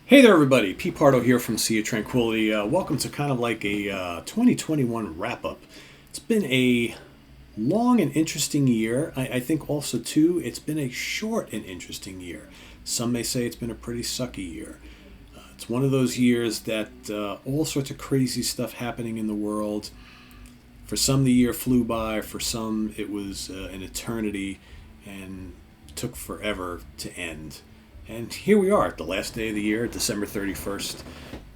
Hey there, everybody. Pete Pardo here from Sea of Tranquility. Welcome to kind of like a 2021 wrap up. It's been a long and interesting year. I think also, too, it's been a short and interesting year. Some may say it's been a pretty sucky year. It's one of those years that all sorts of crazy stuff happening in the world. For some, the year flew by. For some, it was an eternity and took forever to end. And here we are, the last day of the year, December 31st.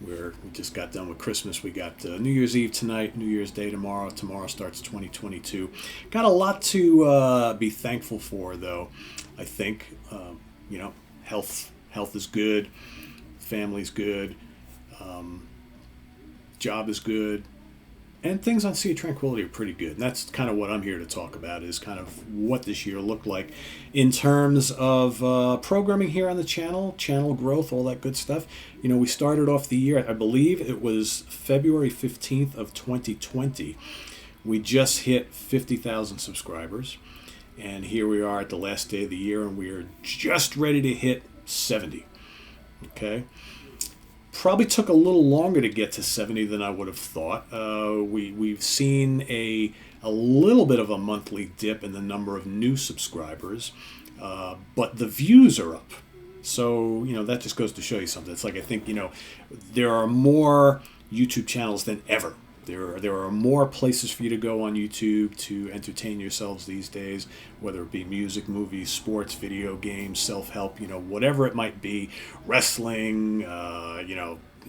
We just got done with Christmas. We got New Year's Eve tonight, New Year's Day tomorrow. Tomorrow starts 2022. Got a lot to be thankful for, though. I think, health is good, family's good, job is good, and things on Sea of Tranquility are pretty good. And that's kind of what I'm here to talk about, is kind of what this year looked like in terms of programming here on the channel growth, all that good stuff. You know, we started off the year, I believe it was February 15th of 2020. We just hit 50,000 subscribers. And here we are at the last day of the year, and we are just ready to hit 70. Okay? Probably took a little longer to get to 70 than I would have thought. We've seen a little bit of a monthly dip in the number of new subscribers, but the views are up. So, that just goes to show you something. It's like, I think, there are more YouTube channels than ever. There are more places for you to go on YouTube to entertain yourselves these days, whether it be music, movies, sports, video games, self-help, whatever it might be, wrestling,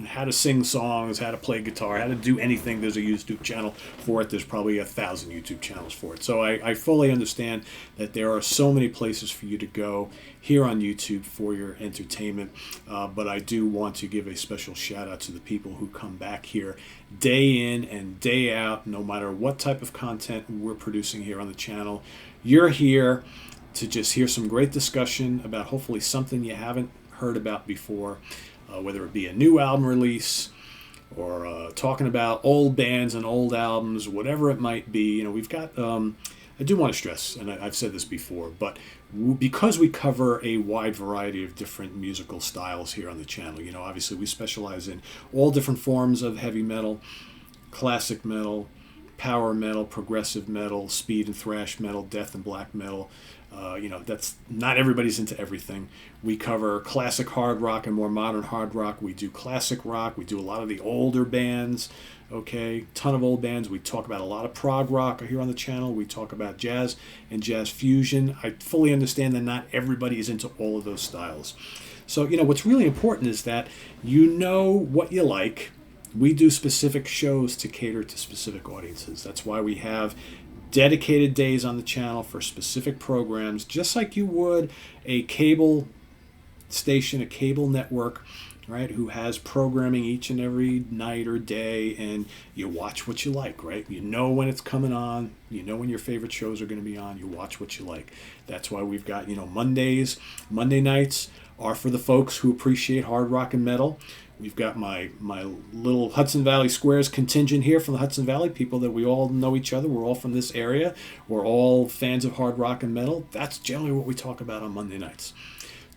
how to sing songs, how to play guitar, how to do anything. There's a YouTube channel for it. There's probably 1,000 YouTube channels for it. So I fully understand that there are so many places for you to go here on YouTube for your entertainment. But I do want to give a special shout out to the people who come back here day in and day out, no matter what type of content we're producing here on the channel. You're here to just hear some great discussion about hopefully something you haven't heard about before. Whether it be a new album release or talking about old bands and old albums, whatever it might be. We've got, I do want to stress, and I've said this before, but because we cover a wide variety of different musical styles here on the channel, obviously we specialize in all different forms of heavy metal, classic metal, power metal, progressive metal, speed and thrash metal, death and black metal. That's not everybody's into everything. We cover classic hard rock and more modern hard rock. We do classic rock. We do a lot of the older bands. Okay, ton of old bands. We talk about a lot of prog rock here on the channel. We talk about jazz and jazz fusion. I fully understand that not everybody is into all of those styles. So, what's really important is that you know what you like. We do specific shows to cater to specific audiences. That's why we have dedicated days on the channel for specific programs, just like you would a cable station, a cable network, right, who has programming each and every night or day, and you watch what you like, right? You know when it's coming on, you know when your favorite shows are going to be on, you watch what you like. That's why we've got, Monday nights are for the folks who appreciate hard rock and metal. We've got my little Hudson Valley Squares contingent here from the Hudson Valley, people that we all know each other. We're all from this area. We're all fans of hard rock and metal. That's generally what we talk about on Monday nights.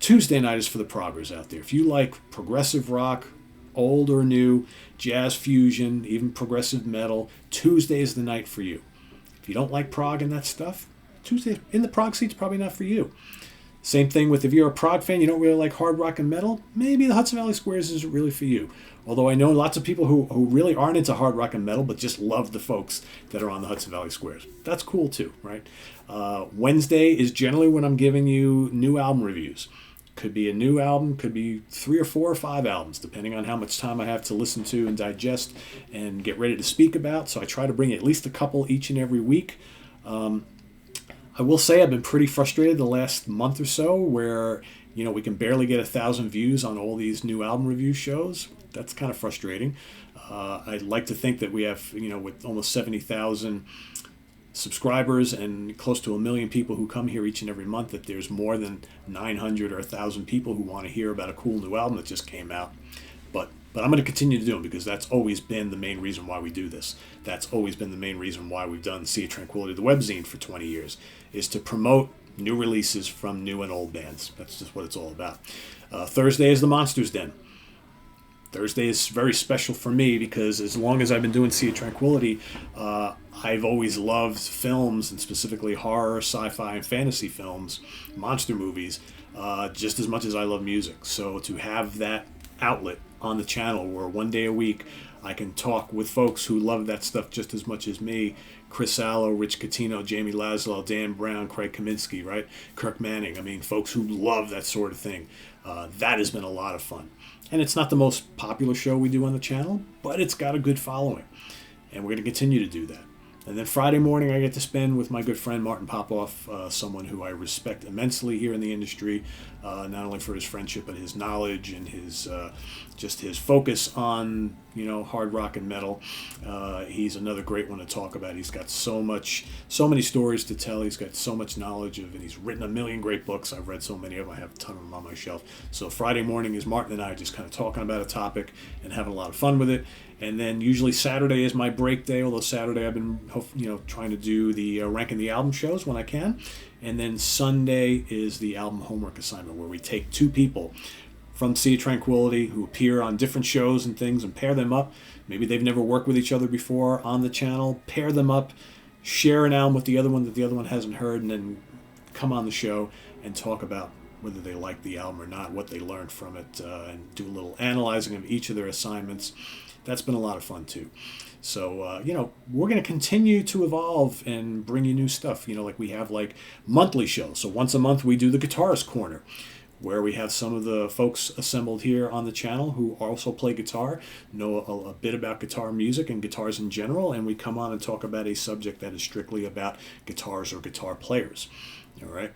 Tuesday night is for the proggers out there. If you like progressive rock, old or new, jazz fusion, even progressive metal, Tuesday is the night for you. If you don't like prog and that stuff, Tuesday in the prog seat's probably not for you. Same thing with, if you're a prog fan, you don't really like hard rock and metal, maybe the Hudson Valley Squares isn't really for you. Although I know lots of people who really aren't into hard rock and metal, but just love the folks that are on the Hudson Valley Squares. That's cool too, right? Wednesday is generally when I'm giving you new album reviews. Could be a new album, could be 3 or 4 or 5 albums, depending on how much time I have to listen to and digest and get ready to speak about. So I try to bring at least a couple each and every week. I will say I've been pretty frustrated the last month or so where, we can barely get 1,000 views on all these new album review shows. That's kind of frustrating. I'd like to think that we have, with almost 70,000 subscribers and close to 1 million people who come here each and every month, that there's more than 900 or 1,000 people who want to hear about a cool new album that just came out. But I'm going to continue to do them because that's always been the main reason why we do this. That's always been the main reason why we've done Sea of Tranquility, the webzine, for 20 years, is to promote new releases from new and old bands. That's just what it's all about. Thursday is the Monsters Den. Thursday is very special for me because as long as I've been doing Sea of Tranquility, I've always loved films, and specifically horror, sci-fi, and fantasy films, monster movies, just as much as I love music. So to have that outlet on the channel where one day a week I can talk with folks who love that stuff just as much as me, Chris Allo, Rich Catino, Jamie Laszlo, Dan Brown, Craig Kaminsky, right? Kirk Manning. I mean, folks who love that sort of thing. That has been a lot of fun. And it's not the most popular show we do on the channel, but it's got a good following. And we're going to continue to do that. And then Friday morning, I get to spend with my good friend Martin Popoff, someone who I respect immensely here in the industry, not only for his friendship, but his knowledge and his just his focus on, hard rock and metal. He's another great one to talk about. He's got so many stories to tell. He's got so much knowledge and he's written a million great books. I've read so many of them. I have a ton of them on my shelf. So Friday morning is Martin and I just kind of talking about a topic and having a lot of fun with it. And then usually Saturday is my break day, although Saturday I've been trying to do the ranking the album shows when I can. And then Sunday is the album homework assignment where we take two people from Sea of Tranquility who appear on different shows and things and pair them up. Maybe they've never worked with each other before on the channel. Pair them up, share an album with the other one that the other one hasn't heard, and then come on the show and talk about whether they like the album or not, what they learned from it, and do a little analyzing of each of their assignments. That's been a lot of fun too. So, we're going to continue to evolve and bring you new stuff. Like we have monthly shows. So once a month we do the Guitarist Corner, where we have some of the folks assembled here on the channel who also play guitar, know a bit about guitar music and guitars in general, and we come on and talk about a subject that is strictly about guitars or guitar players. All right?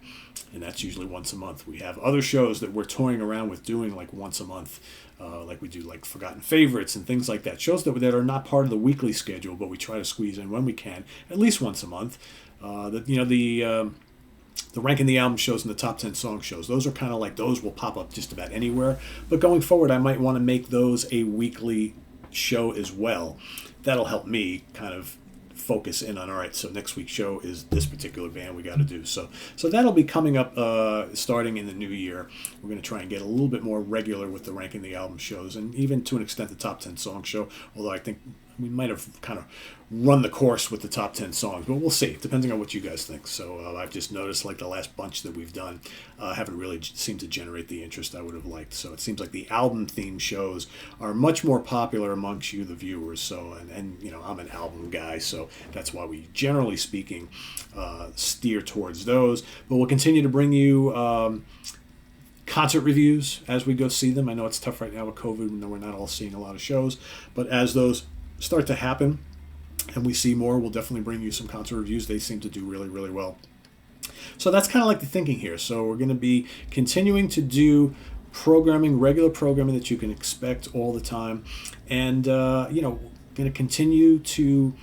And that's usually once a month. We have other shows that we're toying around with doing once a month, like we do Forgotten Favorites and things like that. Shows that are not part of the weekly schedule, but we try to squeeze in when we can, at least once a month. The ranking the album shows and the top 10 song shows, those are kind of those will pop up just about anywhere. But going forward, I might want to make those a weekly show as well. That'll help me kind of focus in on, all right, so next week's show is this particular band we got to do. So that'll be coming up starting in the new year. We're going to try and get a little bit more regular with the ranking the album shows, and even to an extent the top 10 song show, although I think we might have kind of run the course with the top 10 songs, but we'll see, depending on what you guys think. So I've just noticed the last bunch that we've done haven't really seemed to generate the interest I would have liked. So it seems like the album theme shows are much more popular amongst you, the viewers. So, and I'm an album guy, so that's why we, generally speaking, steer towards those. But we'll continue to bring you concert reviews as we go see them. I know it's tough right now with COVID, and we're not all seeing a lot of shows, but as those start to happen and we see more, we'll definitely bring you some concert reviews. They seem to do really, really well. So that's kind of the thinking here. So we're going to be continuing to do regular programming that you can expect all the time, and going to continue to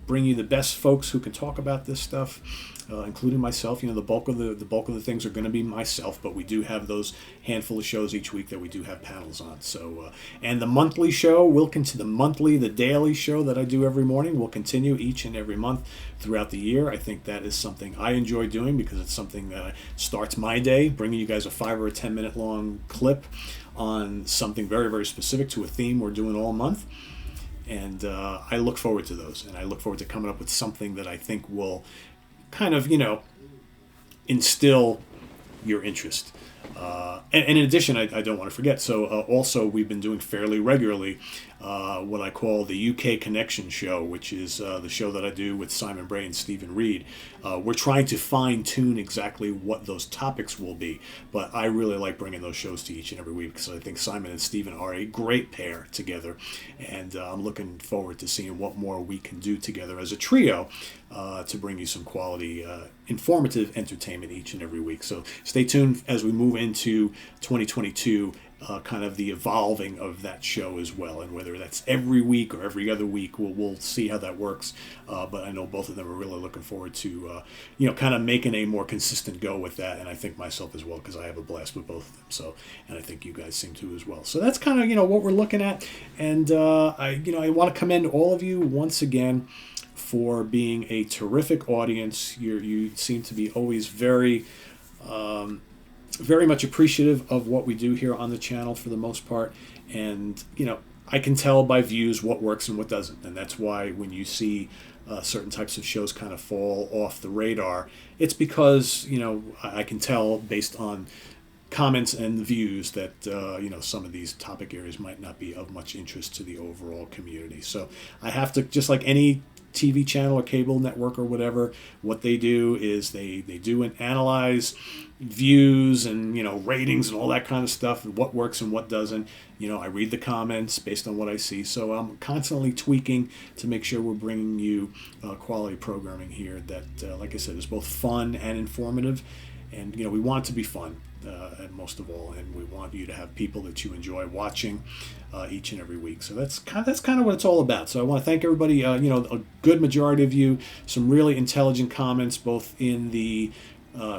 bring you the best folks who can talk about this stuff, including myself. The bulk of the things are going to be myself, but we do have those handful of shows each week that we do have panels on. So, and the monthly show will continue. The daily show that I do every morning will continue each and every month throughout the year. I think that is something I enjoy doing because it's something that starts my day, bringing you guys a 5 or 10 minute long clip on something very, very specific to a theme we're doing all month. And I look forward to those, and I look forward to coming up with something that I think will kind of, instill your interest. And in addition, I don't want to forget, so also we've been doing fairly regularly what I call the UK Connection show, which is the show that I do with Simon Bray and Stephen Reed. We're trying to fine-tune exactly what those topics will be, but I really like bringing those shows to each and every week because I think Simon and Stephen are a great pair together, and I'm looking forward to seeing what more we can do together as a trio to bring you some quality, informative entertainment each and every week. So stay tuned as we move into 2022, kind of the evolving of that show as well, and whether that's every week or every other week, we'll see how that works. But I know both of them are really looking forward to, kind of making a more consistent go with that, and I think myself as well, because I have a blast with both of them. So, and I think you guys seem to as well. So that's kind of what we're looking at, and I want to commend all of you once again for being a terrific audience. You seem to be always very very much appreciative of what we do here on the channel for the most part. And, I can tell by views what works and what doesn't. And that's why when you see certain types of shows kind of fall off the radar, it's because, I can tell based on comments and the views that some of these topic areas might not be of much interest to the overall community. So I have to, just like any TV channel or cable network or whatever, what they do is they do and analyze views and ratings and all that kind of stuff, and what works and what doesn't. I read the comments based on what I see, so I'm constantly tweaking to make sure we're bringing you quality programming here that, like I said, is both fun and informative. And we want it to be fun, and most of all, and we want you to have people that you enjoy watching each and every week. So that's kind of what it's all about. So I want to thank everybody. A good majority of you, some really intelligent comments, both in the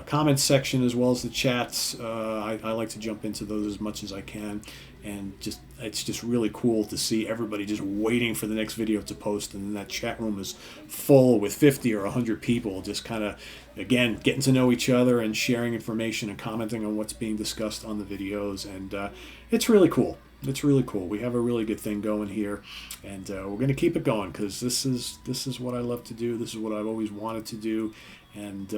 comments section as well as the chats. I like to jump into those as much as I can, and it's just really cool to see everybody just waiting for the next video to post, and then that chat room is full with 50 or 100 people just kind of, again, getting to know each other and sharing information and commenting on what's being discussed on the videos. And it's really cool. It's really cool. We have a really good thing going here, and we're going to keep it going, because this is what I love to do. This is what I've always wanted to do, and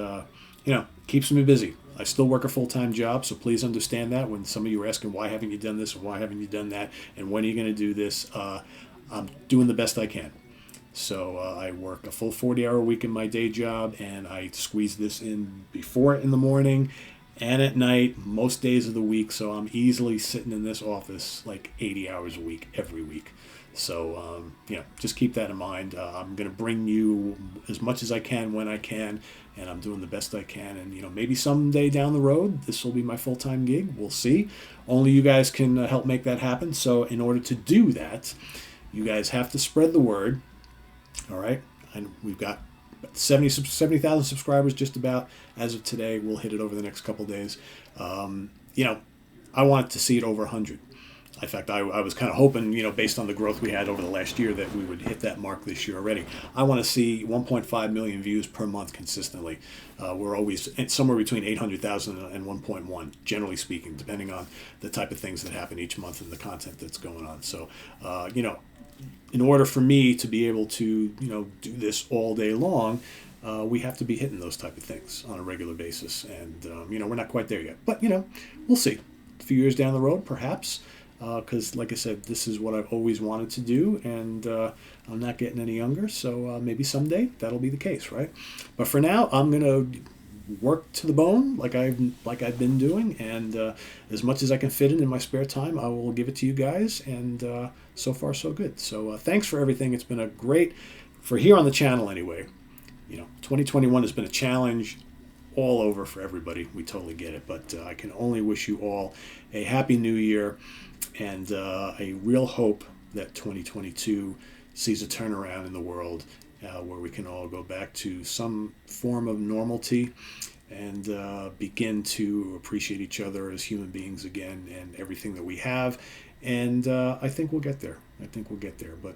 keeps me busy. I still work a full-time job, so please understand that. When some of you are asking, why haven't you done this and why haven't you done that, and when are you going to do this, I'm doing the best I can. So I work a full 40-hour week in my day job, and I squeeze this in in the morning and at night, most days of the week. So I'm easily sitting in this office like 80 hours a week, every week. So, just keep that in mind. I'm going to bring you as much as I can when I can, and I'm doing the best I can. And, maybe someday down the road, this will be my full-time gig. We'll see. Only you guys can help make that happen. So in order to do that, you guys have to spread the word. All right? And we've got 70,000 subscribers just about as of today. We'll hit it over the next couple days. I want to see it over 100. In fact, I was kind of hoping, based on the growth we had over the last year, that we would hit that mark this year already. I want to see 1.5 million views per month consistently. We're always somewhere between 800,000 and 1.1, generally speaking, depending on the type of things that happen each month and the content that's going on. So, in order for me to be able to, do this all day long, we have to be hitting those type of things on a regular basis. And, we're not quite there yet. But, we'll see. A few years down the road, perhaps. Because, like I said, this is what I've always wanted to do, and I'm not getting any younger, so maybe someday that'll be the case, right? But for now, I'm going to work to the bone like I've been doing, and as much as I can fit in my spare time, I will give it to you guys, and so far, so good. So thanks for everything. It's been a great, for here on the channel anyway, 2021 has been a challenge all over for everybody. We totally get it, but I can only wish you all a happy new year, and a real hope that 2022 sees a turnaround in the world, where we can all go back to some form of normality and begin to appreciate each other as human beings again, and everything that we have. And I think we'll get there. But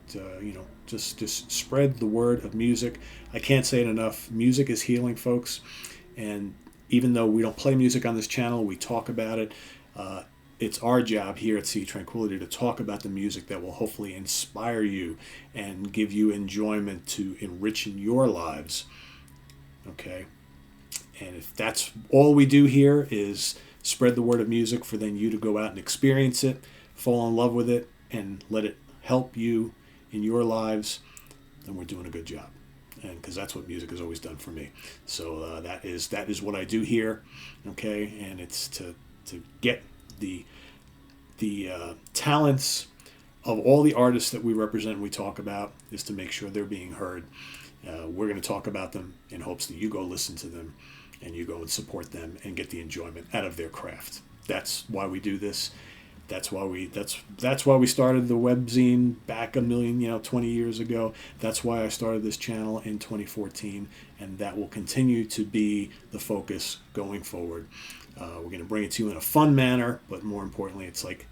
just spread the word of music. I can't say it enough. Music is healing, folks. And even though we don't play music on this channel, we talk about it. It's our job here at Sea Tranquility to talk about the music that will hopefully inspire you and give you enjoyment to enrich in your lives. Okay? And if that's all we do here is spread the word of music for then you to go out and experience it, fall in love with it, and let it help you in your lives, then we're doing a good job. And because that's what music has always done for me. So that is what I do here. Okay? And it's to get the talents of all the artists that we represent and we talk about, is to make sure they're being heard. We're going to talk about them in hopes that you go listen to them and you go and support them and get the enjoyment out of their craft. That's why we do this. That's why we started the webzine back 20 years ago. That's why I started this channel in 2014, and that will continue to be the focus going forward. We're going to bring it to you in a fun manner, but more importantly, it's like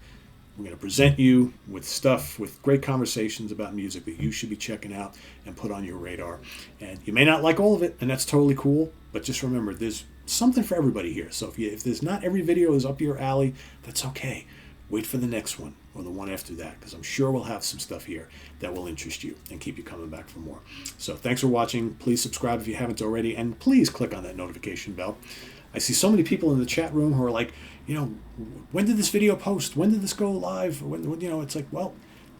we're going to present you with stuff, with great conversations about music that you should be checking out and put on your radar. And you may not like all of it, and that's totally cool, but just remember, there's something for everybody here. So if there's not every video is up your alley, that's okay. Wait for the next one or the one after that, because I'm sure we'll have some stuff here that will interest you and keep you coming back for more. So thanks for watching. Please subscribe if you haven't already, and please click on that notification bell. I see so many people in the chat room who are like, when did this video post? When did this go live? It's like, well,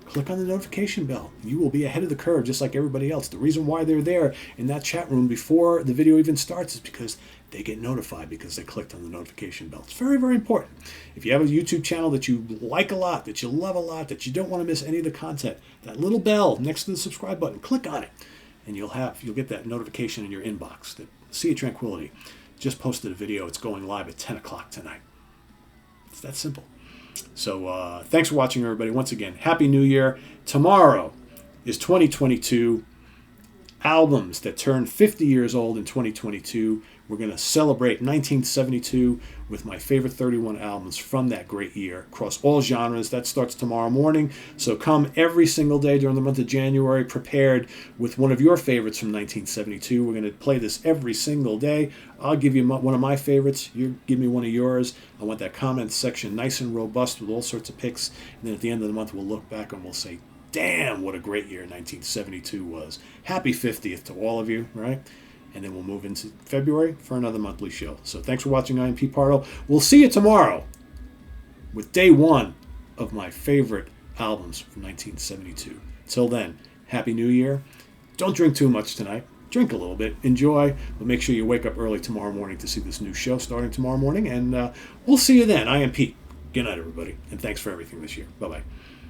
click on the notification bell. You will be ahead of the curve just like everybody else. The reason why they're there in that chat room before the video even starts is because they get notified because they clicked on the notification bell. It's very, very important. If you have a YouTube channel that you like a lot, that you love a lot, that you don't want to miss any of the content, that little bell next to the subscribe button, click on it, and you'll get that notification in your inbox that Sea of Tranquility just posted a video. It's going live at 10 o'clock tonight. It's that simple. So thanks for watching, everybody. Once again, Happy New Year. Tomorrow is 2022. Albums that turn 50 years old in 2022. We're going to celebrate 1972 with my favorite 31 albums from that great year across all genres. That starts tomorrow morning. So come every single day during the month of January prepared with one of your favorites from 1972. We're going to play this every single day. I'll give you one of my favorites. You give me one of yours. I want that comment section nice and robust with all sorts of picks. And then at the end of the month, we'll look back and we'll say, damn, what a great year 1972 was. Happy 50th to all of you, right? And then we'll move into February for another monthly show. So thanks for watching. I'm Pete Pardo. We'll see you tomorrow with day one of my favorite albums from 1972. Till then, Happy New Year. Don't drink too much tonight. Drink a little bit. Enjoy. But make sure you wake up early tomorrow morning to see this new show starting tomorrow morning. And we'll see you then. I am Pete. Good night, everybody. And thanks for everything this year. Bye-bye.